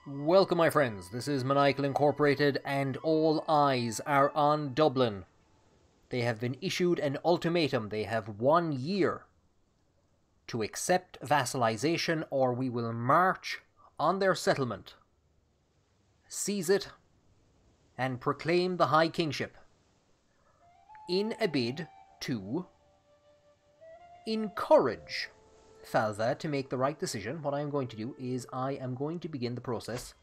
Welcome, my friends. This is Maniacal Incorporated, and all eyes are on Dublin. They have been issued an ultimatum. They have 1 year to accept vassalization, or we will march on their settlement, seize it, and proclaim the High Kingship. In a bid to encourage Falva to make the right decision, what I am going to do is I am going to begin the process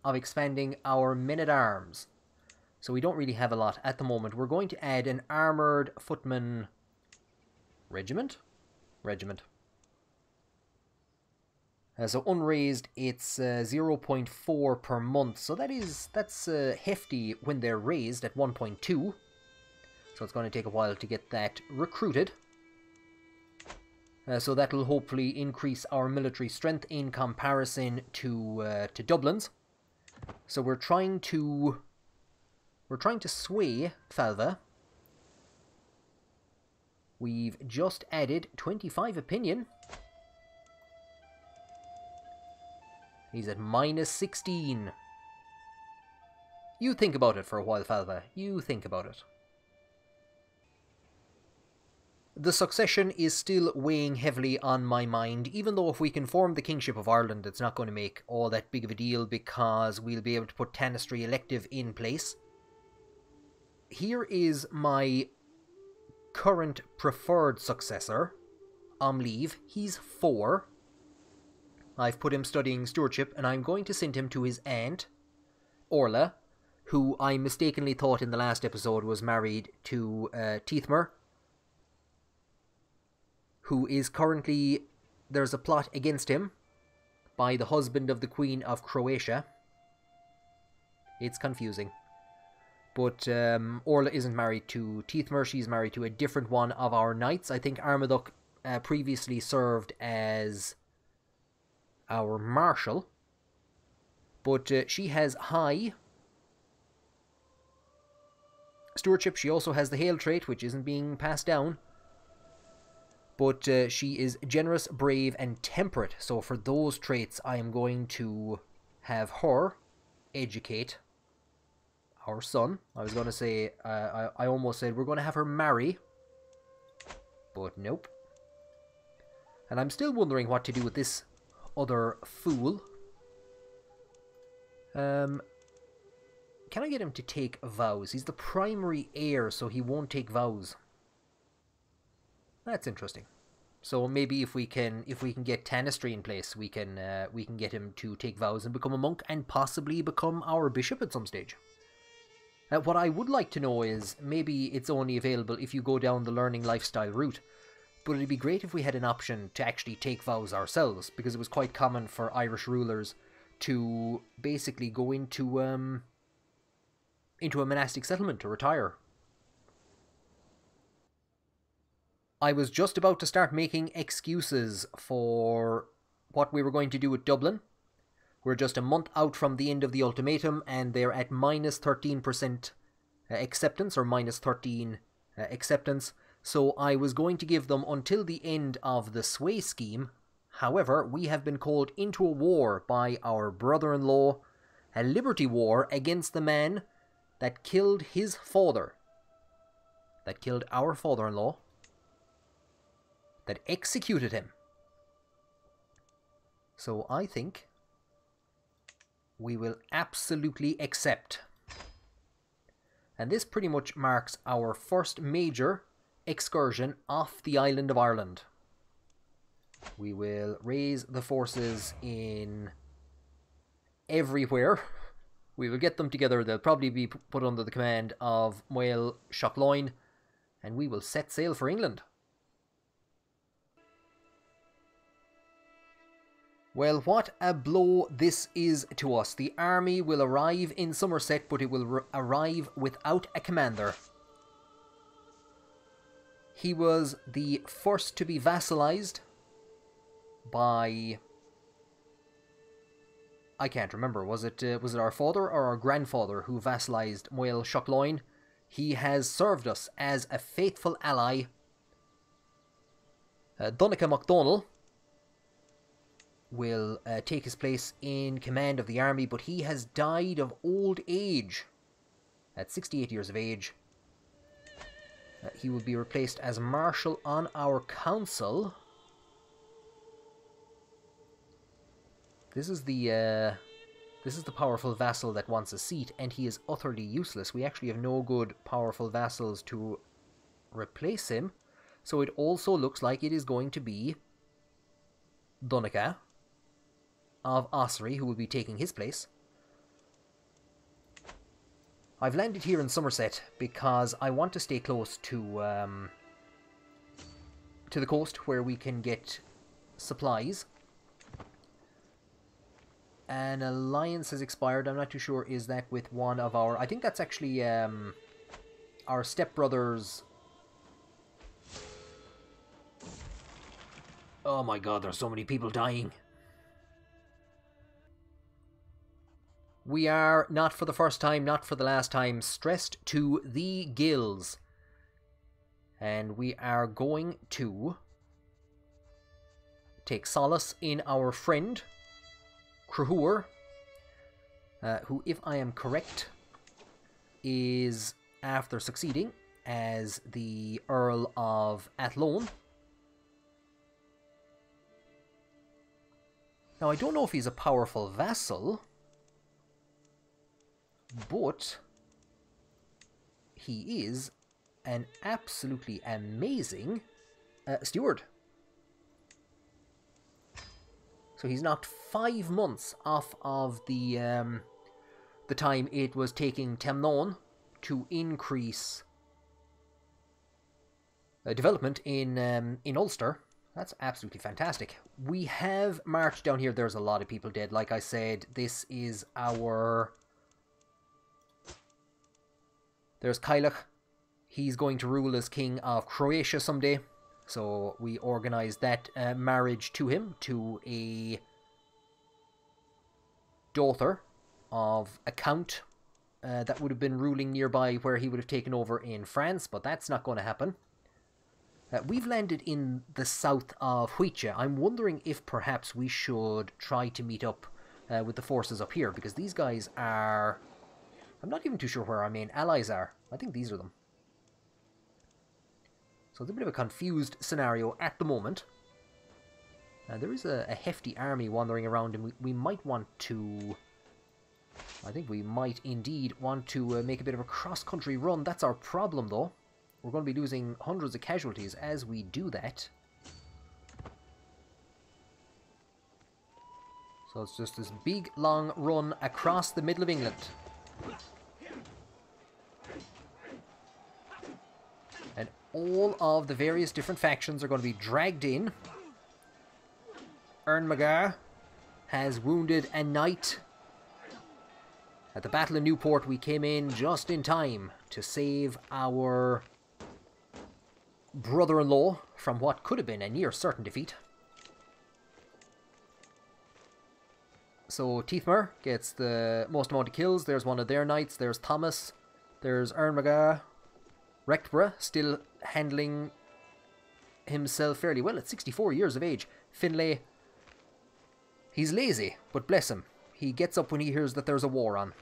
of expanding our men-at-arms. So we don't really have a lot at the moment. We're going to add an armoured footman regiment? Regiment. So unraised, it's 0.4 per month. So that's hefty when they're raised at 1.2. So it's going to take a while to get that recruited. So that will hopefully increase our military strength in comparison to Dublin's. So we're trying to sway Falva. We've just added 25 opinion. He's at minus 16. You think about it for a while, Falva. You think about it. The succession is still weighing heavily on my mind, even though if we can form the Kingship of Ireland, it's not going to make all that big of a deal because we'll be able to put Tanistry elective in place. Here is my current preferred successor, Amleve. He's 4. I've put him studying stewardship, and I'm going to send him to his aunt, Orla, who I mistakenly thought in the last episode was married to Teithmer, who is currently, there's a plot against him by the husband of the Queen of Croatia. It's confusing. But Orla isn't married to Teithmer, she's married to a different one of our knights. I think Armaduk previously served as our marshal. But she has high stewardship. She also has the Hail trait, which isn't being passed down. But she is generous, brave, and temperate. So for those traits, I am going to have her educate our son. I was going to say, I almost said we're going to have her marry. But nope. And I'm still wondering what to do with this other fool. Can I get him to take vows? He's the primary heir, so he won't take vows. That's interesting. So maybe if we can get Tanistry in place, we can get him to take vows and become a monk, and possibly become our bishop at some stage. What I would like to know is, maybe it's only available if you go down the learning lifestyle route, but it'd be great if we had an option to actually take vows ourselves, because it was quite common for Irish rulers to basically go into a monastic settlement to retire. I was just about to start making excuses for what we were going to do with Dublin. We're just a month out from the end of the ultimatum, and they're at minus 13% acceptance, or minus 13 acceptance. So I was going to give them until the end of the sway scheme. However, we have been called into a war by our brother-in-law, a liberty war against the man that killed his father, that killed our father-in-law, that executed him. So I think we will absolutely accept. And this pretty much marks our first major excursion off the island of Ireland. We will raise the forces in everywhere. We will get them together. They'll probably be put under the command of Uí Néill, and we will set sail for England. Well, what a blow this is to us. The army will arrive in Somerset, but it will arrive without a commander. He was the first to be vassalized by... I can't remember. Was it our father or our grandfather who vassalized Uí Néill? He has served us as a faithful ally. Donncha MacDonald will take his place in command of the army, but he has died of old age at 68 years of age. He will be replaced as Marshal on our council. This is the powerful vassal that wants a seat, and he is utterly useless. We actually have no good powerful vassals to replace him, so it also looks like it is going to be Donegal of Ossory who will be taking his place. I've landed here in Somerset because I want to stay close to the coast where we can get supplies. An alliance has expired. I'm not too sure. Is that with one of our... I think that's actually our stepbrothers. Oh my god, there's so many people dying. We are, not for the first time, not for the last time, stressed to the gills. And we are going to take solace in our friend, Croatia, who, if I am correct, is, after succeeding as the Earl of Athlone. Now, I don't know if he's a powerful vassal, but he is an absolutely amazing steward. So he's knocked 5 months off of the time it was taking Temnon to increase development in Ulster. That's absolutely fantastic. We have marched down here. There's a lot of people dead. Like I said, this is our... There's Kailach. He's going to rule as king of Croatia someday. So we organised that marriage to him, to a daughter of a count that would have been ruling nearby where he would have taken over in France, but that's not going to happen. We've landed in the south of Uí Néill. I'm wondering if perhaps we should try to meet up with the forces up here, because these guys are... I'm not even too sure where our main allies are. I think these are them. So it's a bit of a confused scenario at the moment. There is a hefty army wandering around, and we might want to... I think we might indeed want to make a bit of a cross-country run. That's our problem, though. We're going to be losing hundreds of casualties as we do that. So it's just this big, long run across the middle of England. And all of the various different factions are going to be dragged in. Ernmagar has wounded a knight. At the Battle of Newport, we came in just in time to save our brother-in-law from what could have been a near certain defeat. So Teithmer gets the most amount of kills. There's one of their knights. There's Thomas. There's Ernmagar. Rectborough still handling himself fairly well at 64 years of age. Finlay, he's lazy, but bless him. He gets up when he hears that there's a war on.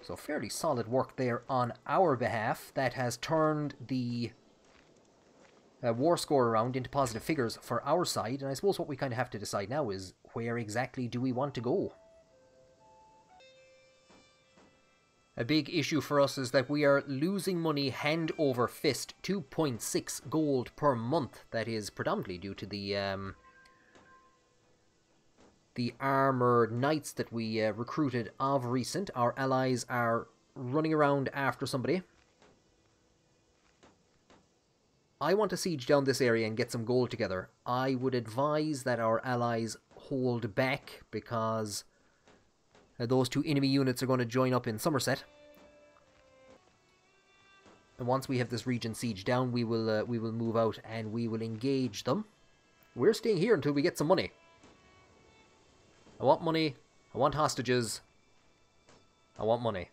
So fairly solid work there on our behalf. That has turned the war score around into positive figures for our side. And I suppose what we kind of have to decide now is where exactly do we want to go? A big issue for us is that we are losing money hand over fist. 2.6 gold per month. That is predominantly due to the armoured knights that we recruited of recent. Our allies are running around after somebody. I want to siege down this area and get some gold together. I would advise that our allies hold back, because those two enemy units are going to join up in Somerset. And once we have this region sieged down, we will move out and we will engage them. We're staying here until we get some money. I want money. I want hostages. I want money.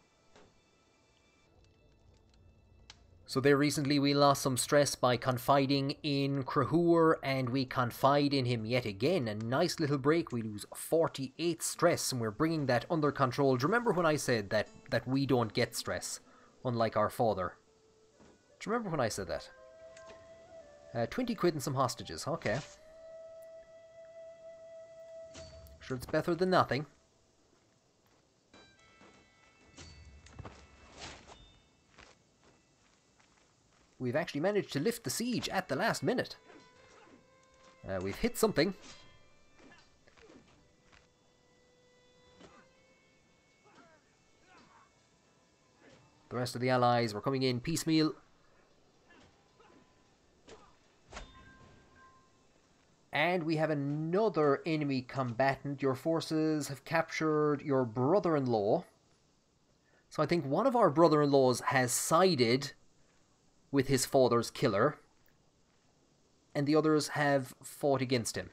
So there recently we lost some stress by confiding in Croatia, and we confide in him yet again. A nice little break. We lose 48 stress, and we're bringing that under control. Do you remember when I said that we don't get stress, unlike our father? Do you remember when I said that? 20 quid and some hostages. Okay. Sure, it's better than nothing. We've actually managed to lift the siege at the last minute. We've hit something. The rest of the allies were coming in piecemeal. And we have another enemy combatant. Your forces have captured your brother-in-law. So I think one of our brother-in-laws has sided with his father's killer, and the others have fought against him.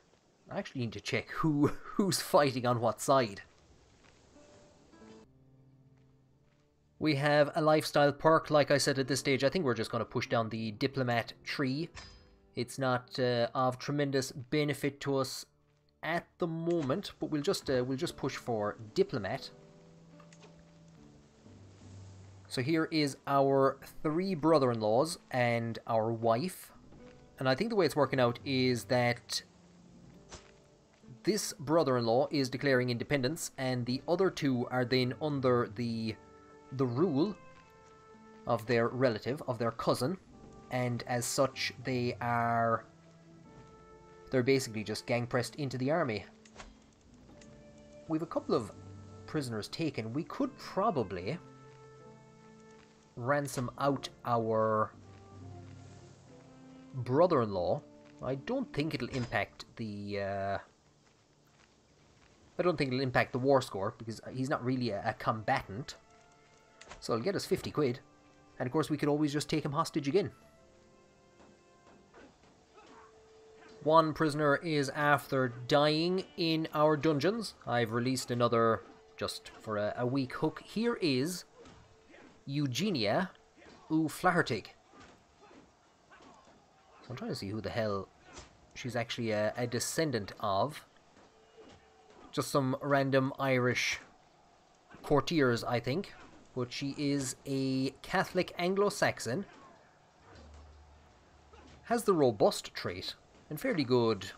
I actually need to check who's fighting on what side. We have a lifestyle perk, like I said at this stage. I think we're just going to push down the diplomat tree. It's not of tremendous benefit to us at the moment, but we'll just push for diplomat. So here is our 3 brother-in-laws and our wife. And I think the way it's working out is that this brother-in-law is declaring independence, and the other 2 are then under the rule of their relative, of their cousin. And as such, they're basically just gang-pressed into the army. We have a couple of prisoners taken. We could probably ransom out our brother-in-law. I don't think it'll impact the war score, because he's not really a combatant. So it'll get us 50 quid. And of course we could always just take him hostage again. One prisoner is after dying in our dungeons. I've released another just for a weak hook. Here is Eugenia Uí Néill. So I'm trying to see who the hell she's actually a descendant of. Just some random Irish courtiers, I think. But she is a Catholic Anglo-Saxon. Has the robust trait and fairly good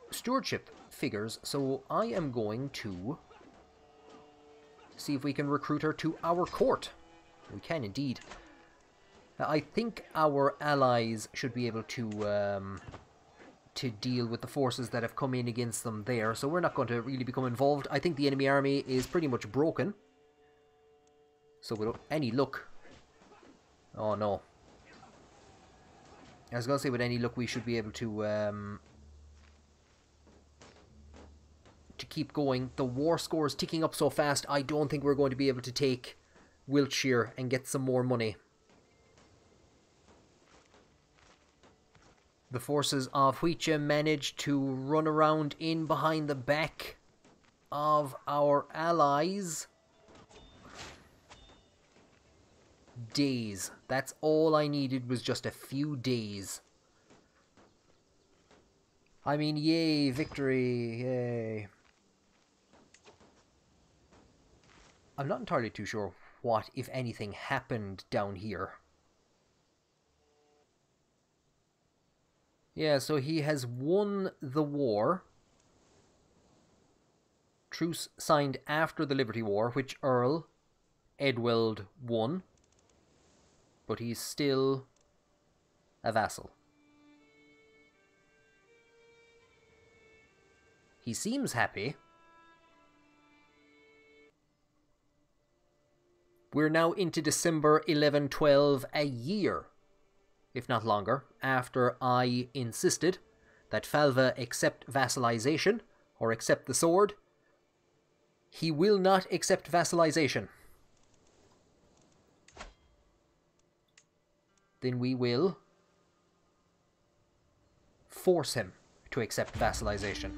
stewardship figures. So I am going to see if we can recruit her to our court. We can indeed. I think our allies should be able to deal with the forces that have come in against them there. So we're not going to really become involved. I think the enemy army is pretty much broken. So with any luck... Oh no. I was going to say with any luck we should be able to keep going. The war score is ticking up so fast, I don't think we're going to be able to take Wiltshire and get some more money. The forces of Uí Néill managed to run around in behind the back of our allies. Days. That's all I needed, was just a few days. I mean, yay, victory, yay. I'm not entirely too sure what, if anything, happened down here. Yeah, so he has won the war. Truce signed after the Liberty War, which Earl Edweld won. But he's still a vassal. He seems happy. We're now into December 1112, a year, if not longer, after I insisted that Falva accept vassalization, or accept the sword. He will not accept vassalization. Then we will force him to accept vassalization.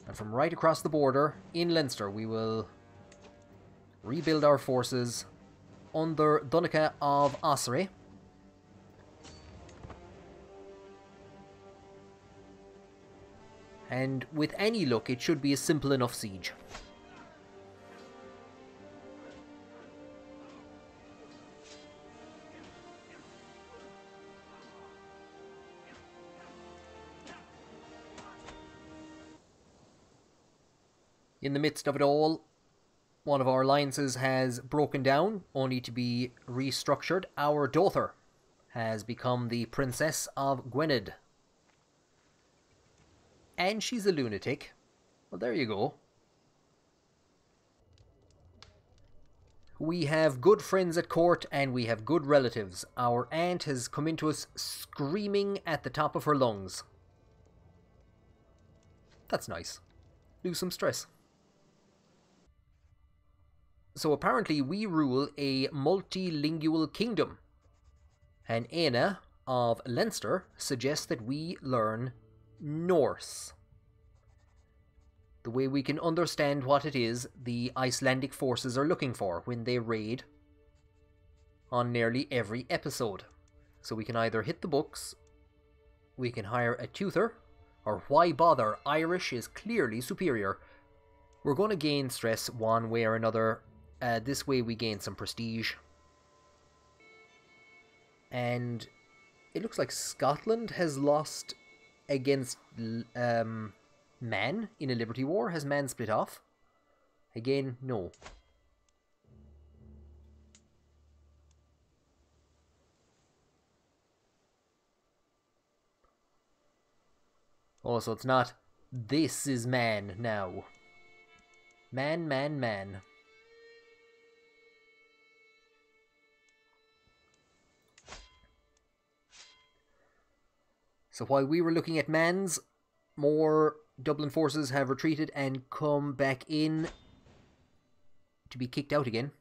And from right across the border, in Leinster, we will rebuild our forces under Donica of Ossory. And with any luck, it should be a simple enough siege. In the midst of it all, one of our alliances has broken down, only to be restructured. Our daughter has become the Princess of Gwynedd. And she's a lunatic. Well, there you go. We have good friends at court and we have good relatives. Our aunt has come into us screaming at the top of her lungs. That's nice. Lose some stress. So apparently we rule a multilingual kingdom. And Éanna of Leinster suggests that we learn Norse. The way we can understand what it is the Icelandic forces are looking for when they raid on nearly every episode. So we can either hit the books, we can hire a tutor, or why bother? Irish is clearly superior. We're going to gain stress one way or another. This way we gain some prestige. And it looks like Scotland has lost against Man in a Liberty War. Has Man split off? Again, no. Oh, so it's not this is Man now. Man, man, man. So while we were looking at Mans, more Dublin forces have retreated and come back in to be kicked out again.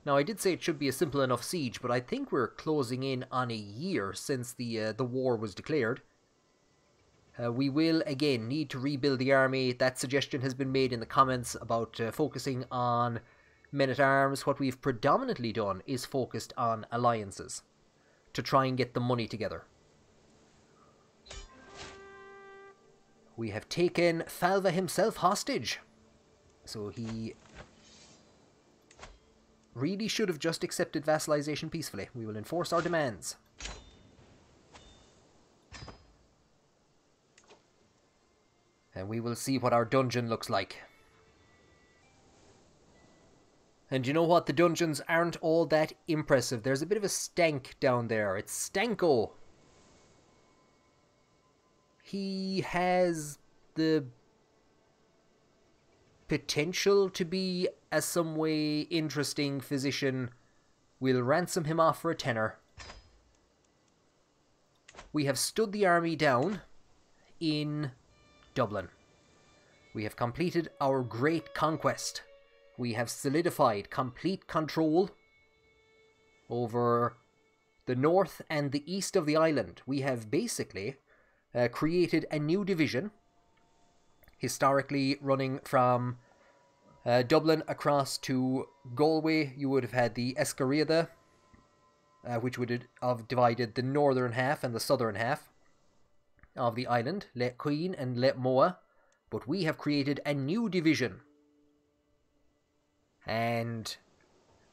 Now, I did say it should be a simple enough siege, but I think we're closing in on a year since the war was declared. We will, again, need to rebuild the army. That suggestion has been made in the comments about focusing on men-at-arms. What we've predominantly done is focused on alliances to try and get the money together. We have taken Falva himself hostage. So he really should have just accepted vassalization peacefully. We will enforce our demands. And we will see what our dungeon looks like. And you know what? The dungeons aren't all that impressive. There's a bit of a stank down there. It's Stanko. He has the potential to be a some way interesting physician. We'll ransom him off for a tenner. We have stood the army down in Dublin. We have completed our great conquest. We have solidified complete control over the north and the east of the island. We have basically created a new division, historically running from Dublin across to Galway. You would have had the Escariada, which would have divided the northern half and the southern half of the island, Le Queen and Le Moa. But we have created a new division. And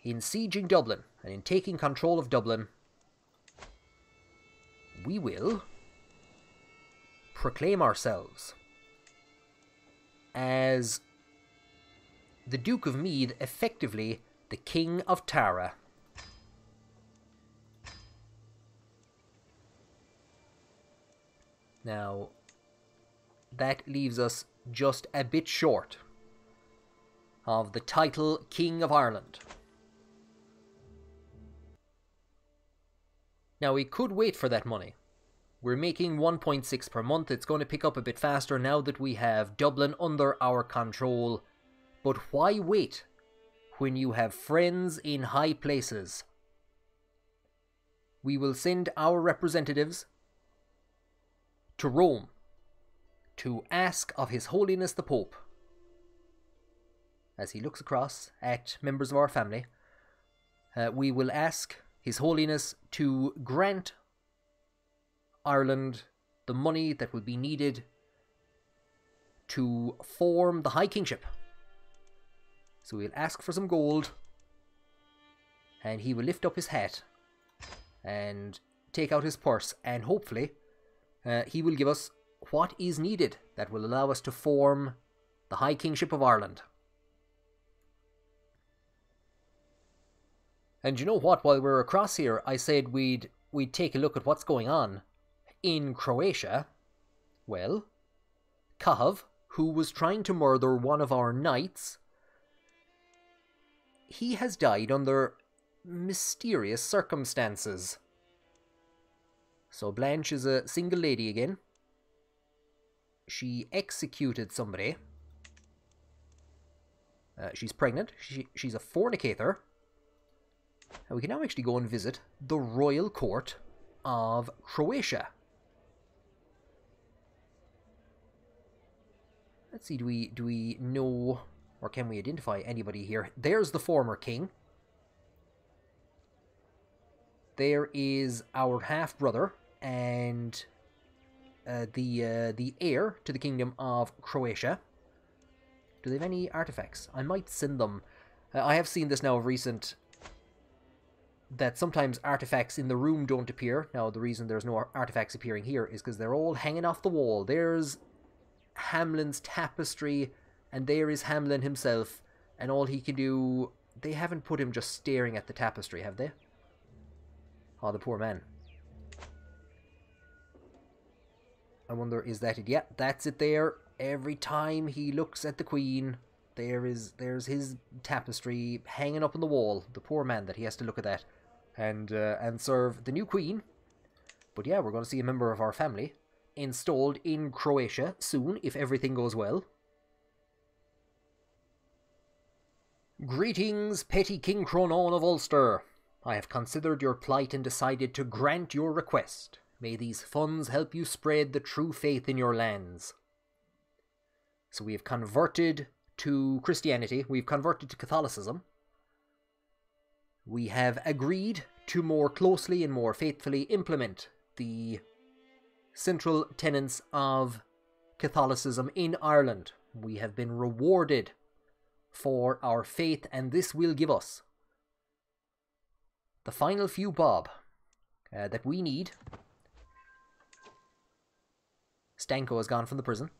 in sieging Dublin and in taking control of Dublin, we will proclaim ourselves as the Duke of Mead, effectively the King of Tara. Now, that leaves us just a bit short of the title King of Ireland. Now, we could wait for that money. We're making 1.6 per month. It's going to pick up a bit faster now that we have Dublin under our control. But why wait when you have friends in high places? We will send our representatives to Rome to ask of His Holiness the Pope as he looks across at members of our family, we will ask His Holiness to grant Ireland the money that will be needed to form the High Kingship. So we'll ask for some gold, and he will lift up his hat and take out his purse, and hopefully he will give us what is needed that will allow us to form the High Kingship of Ireland. And you know what, while we're across here, I said we'd take a look at what's going on in Croatia. Well, Cahav, who was trying to murder one of our knights, he has died under mysterious circumstances. So Blanche is a single lady again. She executed somebody. She's pregnant. She's a fornicator. And we can now actually go and visit the royal court of Croatia. Let's see, do we know, or can we identify anybody here? There's the former king. There is our half-brother and the heir to the kingdom of Croatia. Do they have any artifacts? I might send them. I have seen this now of recent, that sometimes artifacts in the room don't appear. Now, the reason there's no artifacts appearing here is because they're all hanging off the wall. There's Hamlin's tapestry, and there is Hamlin himself, and all he can do... They haven't put him just staring at the tapestry, have they? Oh, the poor man. I wonder, is that it? Yeah, that's it there. Every time he looks at the Queen, there's his tapestry hanging up on the wall. The poor man that he has to look at that and serve the new Queen. But yeah, we're going to see a member of our family installed in Croatia soon, if everything goes well. Greetings, petty King Cronon of Ulster. I have considered your plight and decided to grant your request. May these funds help you spread the true faith in your lands. So we have converted to Christianity. We've converted to Catholicism. We have agreed to more closely and more faithfully implement the central tenets of Catholicism in Ireland. We have been rewarded for our faith, and this will give us the final few bob that we need. Stanko has gone from the prison.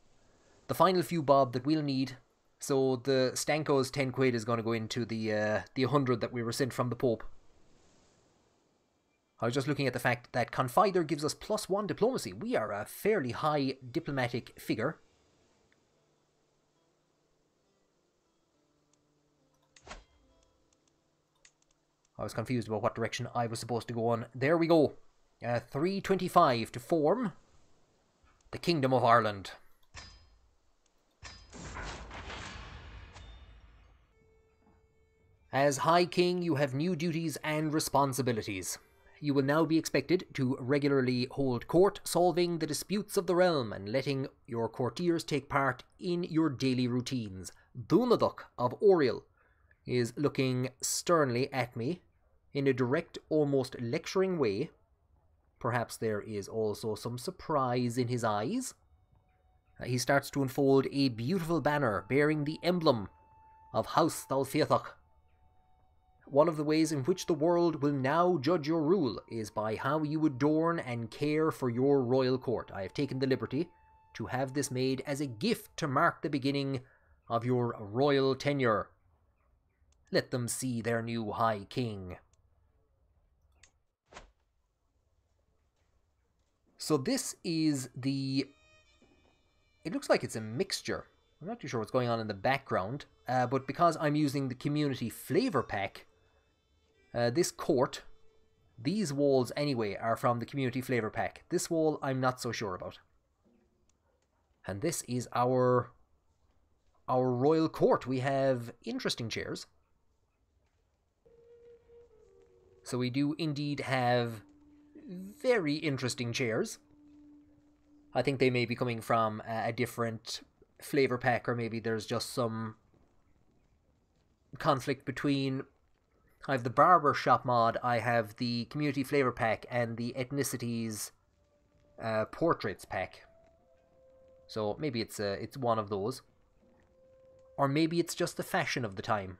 The final few bob that we'll need. So the Stanko's 10 quid is going to go into the 100 that we were sent from the Pope. I was just looking at the fact that Confider gives us +1 diplomacy. We are a fairly high diplomatic figure. I was confused about what direction I was supposed to go on. There we go. 325 to form the Kingdom of Ireland. As High King, you have new duties and responsibilities. You will now be expected to regularly hold court, solving the disputes of the realm and letting your courtiers take part in your daily routines. Uladh of Oriel is looking sternly at me in a direct, almost lecturing way. Perhaps there is also some surprise in his eyes. He starts to unfold a beautiful banner bearing the emblem of House Dál Fiatach. One of the ways in which the world will now judge your rule is by how you adorn and care for your royal court. I have taken the liberty to have this made as a gift to mark the beginning of your royal tenure. Let them see their new High King. So this is the... It looks like it's a mixture. I'm not too sure what's going on in the background, but because I'm using the community flavor pack, this court, these walls anyway, are from the community flavor pack. This wall I'm not so sure about. And this is our royal court. We have interesting chairs. So we do indeed have very interesting chairs. I think they may be coming from a different flavor pack, or maybe there's just some conflict between... I have the barber shop mod, I have the community flavor pack, and the ethnicities portraits pack. So maybe it's one of those. Or maybe it's just the fashion of the time.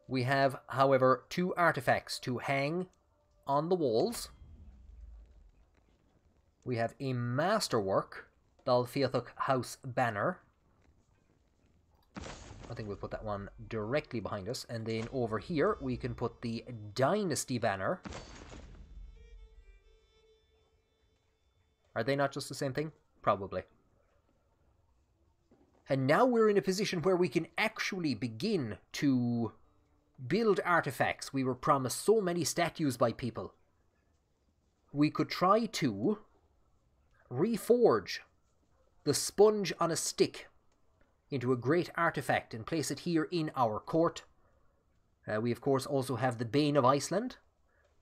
We have, however, 2 artifacts to hang on the walls. We have a masterwork, Dál Fiatach House banner. I think we'll put that one directly behind us. And then over here, we can put the Dynasty banner. Are they not just the same thing? Probably. And now we're in a position where we can actually begin to build artifacts. We were promised so many statues by people. We could try to reforge the sponge on a stick into a great artifact and place it here in our court. We of course also have the Bane of Iceland,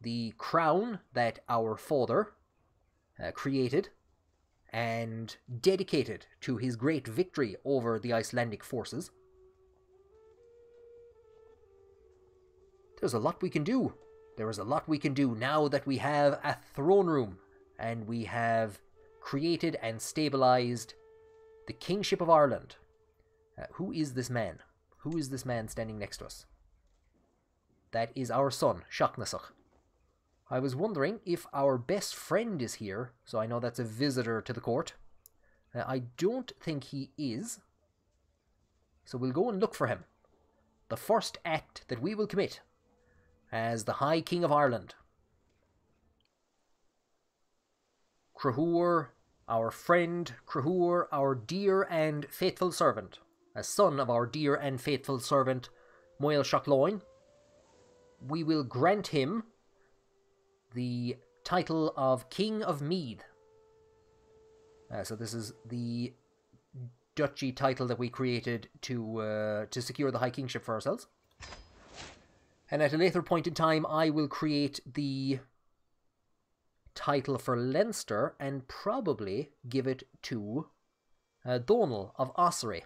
the crown that our father created and dedicated to his great victory over the Icelandic forces. There's a lot we can do. There is a lot we can do now that we have a throne room and we have created and stabilized the Kingship of Ireland. Who is this man? Who is this man standing next to us? That is our son, Seachnasach. I was wondering if our best friend is here, so I know that's a visitor to the court. I don't think he is, so we'll go and look for him. The first act that we will commit as the High King of Ireland. Croatia, our friend, Croatia, our dear and faithful servant, a son of our dear and faithful servant, Moel Shacloin. We will grant him the title of King of Mead. So this is the duchy title that we created to secure the High Kingship for ourselves. And at a later point in time, I will create the title for Leinster and probably give it to Donal of Ossory.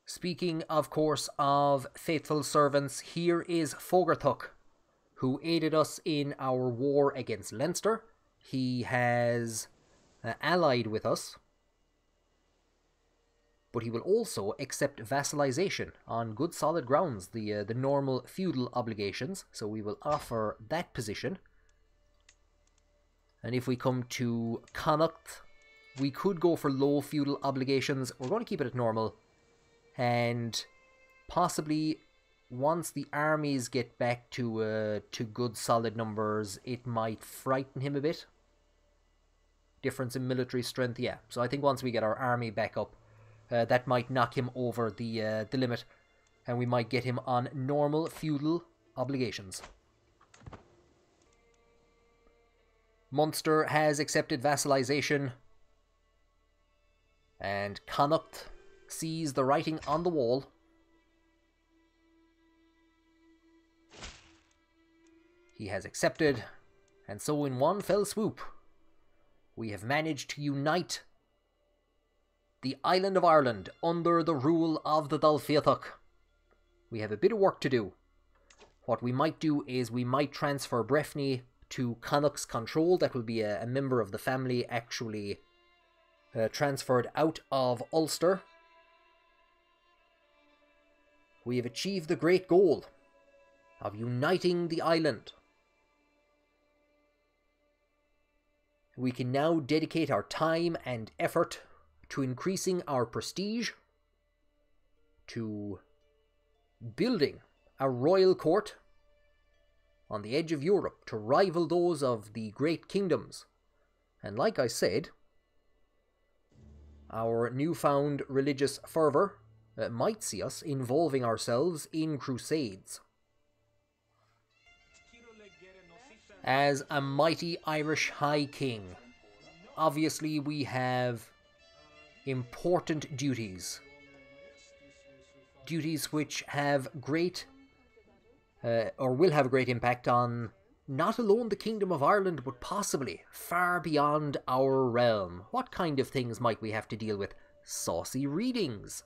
Speaking, of course, of faithful servants, here is Fogartuck, who aided us in our war against Leinster. He has allied with us, but he will also accept vassalization on good solid grounds, the normal feudal obligations, so we will offer that position. And if we come to Connacht, we could go for low feudal obligations. We're going to keep it at normal, and possibly once the armies get back to good solid numbers, it might frighten him a bit. Difference in military strength, yeah. So I think once we get our army back up, that might knock him over the limit, and we might get him on normal feudal obligations. Munster has accepted vassalization, and Connacht sees the writing on the wall. He has accepted, and so in one fell swoop, we have managed to unite the island of Ireland under the rule of the Dál Fiatach. We have a bit of work to do. What we might do is we might transfer Breffni to Connacht's control. That will be a member of the family actually transferred out of Ulster. We have achieved the great goal of uniting the island. We can now dedicate our time and effort to increasing our prestige, to building a royal court on the edge of Europe to rival those of the great kingdoms. And like I said, our newfound religious fervour might see us involving ourselves in crusades. As a mighty Irish High King, obviously we have important duties. Duties which have great, or will have a great impact on Not alone the Kingdom of Ireland, but possibly far beyond our realm. What kind of things might we have to deal with? Saucy readings.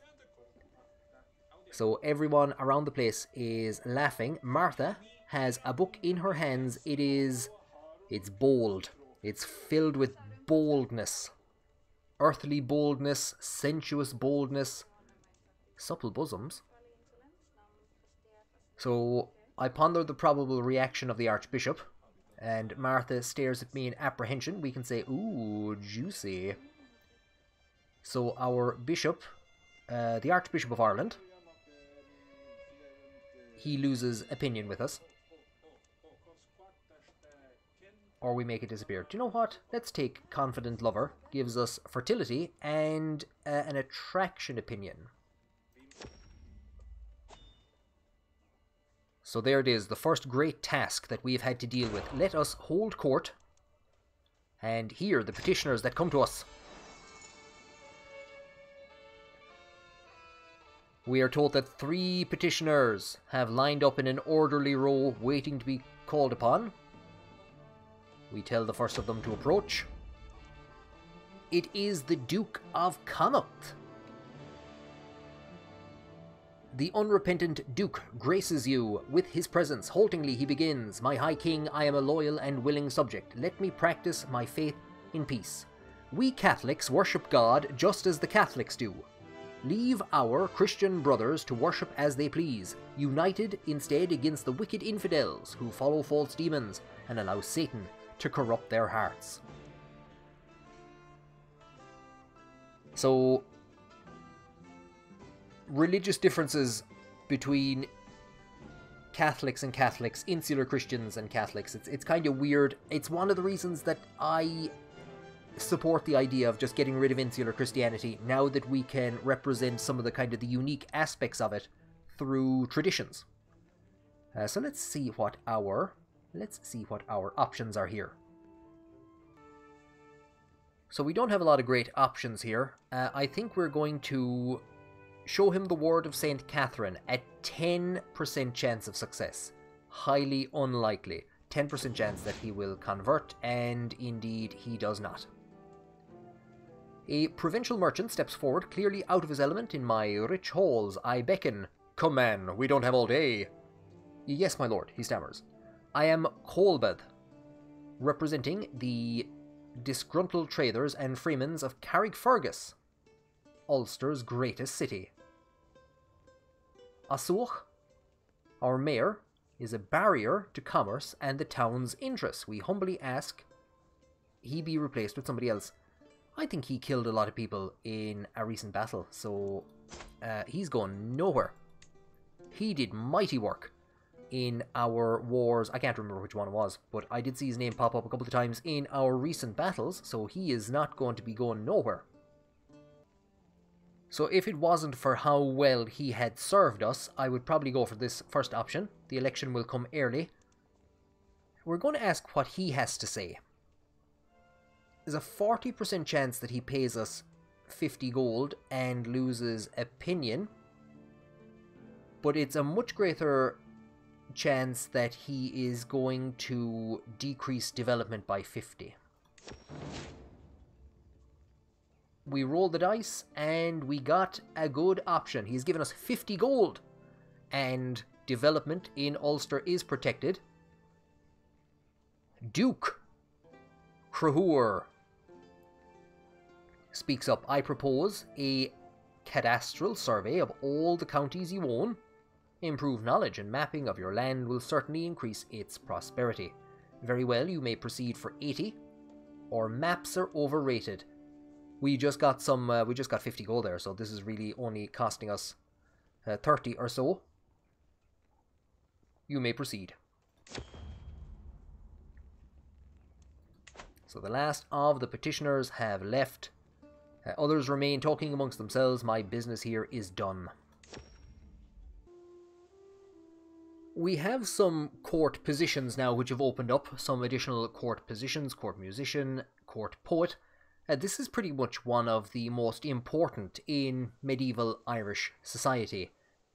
So everyone around the place is laughing. Martha has a book in her hands. It's bold. It's filled with boldness. Earthly boldness, sensuous boldness, supple bosoms. So I ponder the probable reaction of the Archbishop, and Martha stares at me in apprehension. We can say, ooh, juicy. So our bishop, the Archbishop of Ireland, he loses opinion with us. Or we make it disappear. Do you know what? Let's take Confident Lover. Gives us fertility and an attraction opinion. So there it is, the first great task that we've had to deal with. Let us hold court and hear the petitioners that come to us. We are told that 3 petitioners have lined up in an orderly row waiting to be called upon. We tell the first of them to approach. It is the Duke of Connaught. The unrepentant Duke graces you with his presence. Haltingly he begins, "My High King, I am a loyal and willing subject. Let me practice my faith in peace. We Catholics worship God just as the Catholics do. Leave our Christian brothers to worship as they please, united instead against the wicked infidels who follow false demons and allow Satan to corrupt their hearts." So, religious differences between Catholics and Catholics, insular Christians and Catholics, it's kind of weird. It's one of the reasons that I support the idea of just getting rid of insular Christianity now that we can represent some of the kind of the unique aspects of it through traditions. So let's see what our options are here. So we don't have a lot of great options here. I think we're going to show him the word of St. Catherine at 10% chance of success. Highly unlikely. 10% chance that he will convert, and indeed he does not. A provincial merchant steps forward, clearly out of his element. "In my rich halls I beckon." "Come, man, we don't have all day." "Yes, my lord," he stammers. "I am Colbeth, representing the disgruntled traders and freemans of Carrickfergus, Ulster's greatest city. Asuch, our mayor, is a barrier to commerce and the town's interests. We humbly ask he be replaced with somebody else." I think he killed a lot of people in a recent battle, so he's going nowhere. He did mighty work in our wars. I can't remember which one it was, but I did see his name pop up a couple of times in our recent battles, so he is not going to be going nowhere. So if it wasn't for how well he had served us, I would probably go for this first option. The election will come early. We're going to ask what he has to say. There's a 40% chance that he pays us 50 gold and loses opinion, but it's a much greater chance that he is going to decrease development by 50. We rolled the dice and we got a good option. He's given us 50 gold and development in Ulster is protected. Duke Croatia speaks up. "I propose a cadastral survey of all the counties you own. Improved knowledge and mapping of your land will certainly increase its prosperity. Very well, you may proceed for 80. Or maps are overrated." We just got 50 gold there, so this is really only costing us 30 or so. You may proceed. So the last of the petitioners have left. Others remain talking amongst themselves. My business here is done. We have some court positions now which have opened up. Some additional court positions, court musician, court poet. This is pretty much one of the most important in medieval Irish society.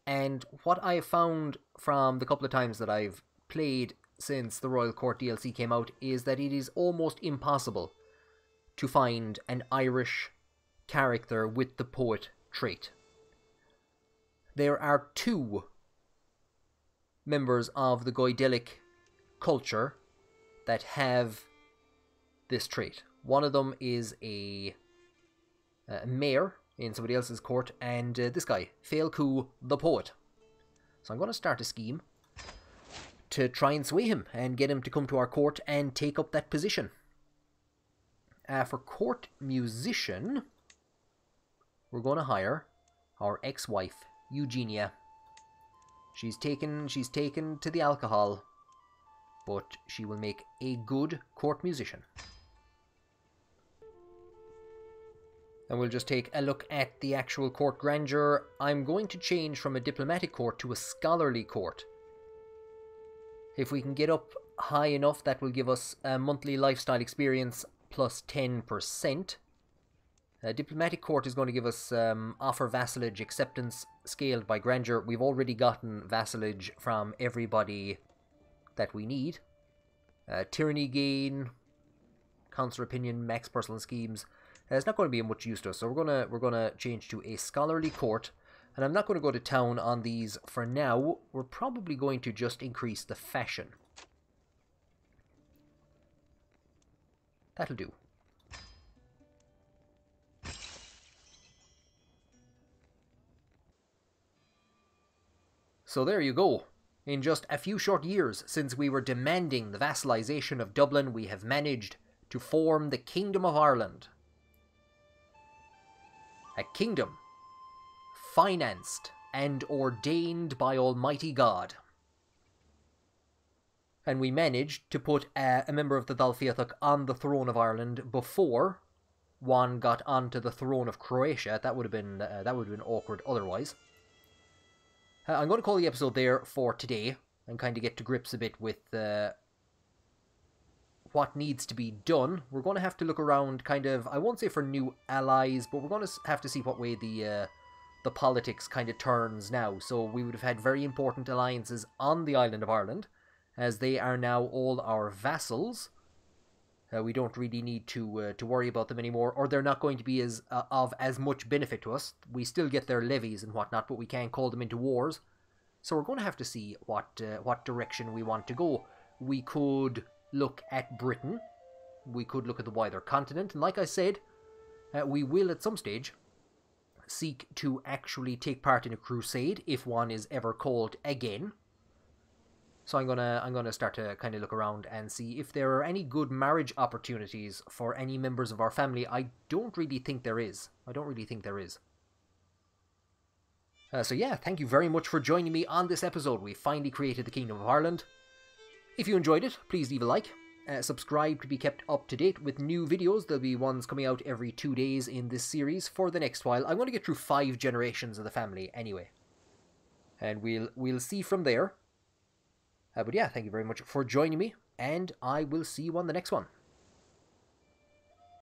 And what I have found from the couple of times that I've played since the Royal Court DLC came out is that it is almost impossible to find an Irish character with the poet trait. There are 2 members of the Goidelic culture that have this trait. One of them is a mayor in somebody else's court, and this guy, Failcu the poet. So I'm going to start a scheme to try and sway him and get him to come to our court and take up that position. For court musician, we're going to hire our ex-wife, Eugenia. She's taken to the alcohol, but she will make a good court musician. And we'll just take a look at the actual court grandeur. I'm going to change from a diplomatic court to a scholarly court. If we can get up high enough, that will give us a monthly lifestyle experience plus 10%. A diplomatic court is going to give us offer vassalage acceptance scaled by grandeur. We've already gotten vassalage from everybody that we need. Tyranny gain, council opinion, max personal schemes. It's not going to be of much use to us, so we're gonna change to a scholarly court, and I'm not going to go to town on these for now. We're probably going to just increase the fashion. That'll do. So there you go. In just a few short years since we were demanding the vassalization of Dublin, we have managed to form the Kingdom of Ireland. A kingdom financed and ordained by Almighty God. And we managed to put a member of the Dál Fiatach on the throne of Ireland before one got onto the throne of Croatia. That would have been awkward otherwise. I'm going to call the episode there for today and kind of get to grips a bit with what needs to be done. We're going to have to look around kind of, I won't say for new allies, but we're going to have to see what way the politics kind of turns now. So we would have had very important alliances on the island of Ireland, as they are now all our vassals. We don't really need to worry about them anymore, or they're not going to be of as much benefit to us. We still get their levies and whatnot, but we can't call them into wars. So we're going to have to see what direction we want to go. We could look at Britain. We could look at the wider continent. And like I said, we will at some stage seek to actually take part in a crusade if one is ever called again. So I'm gonna start to kind of look around and see if there are any good marriage opportunities for any members of our family. I don't really think there is. So yeah, thank you very much for joining me on this episode. We finally created the Kingdom of Ireland. If you enjoyed it, please leave a like. Subscribe to be kept up to date with new videos. There'll be ones coming out every 2 days in this series for the next while. I'm going to get through 5 generations of the family anyway. And we'll see from there. But yeah, thank you very much for joining me, and I will see you on the next one.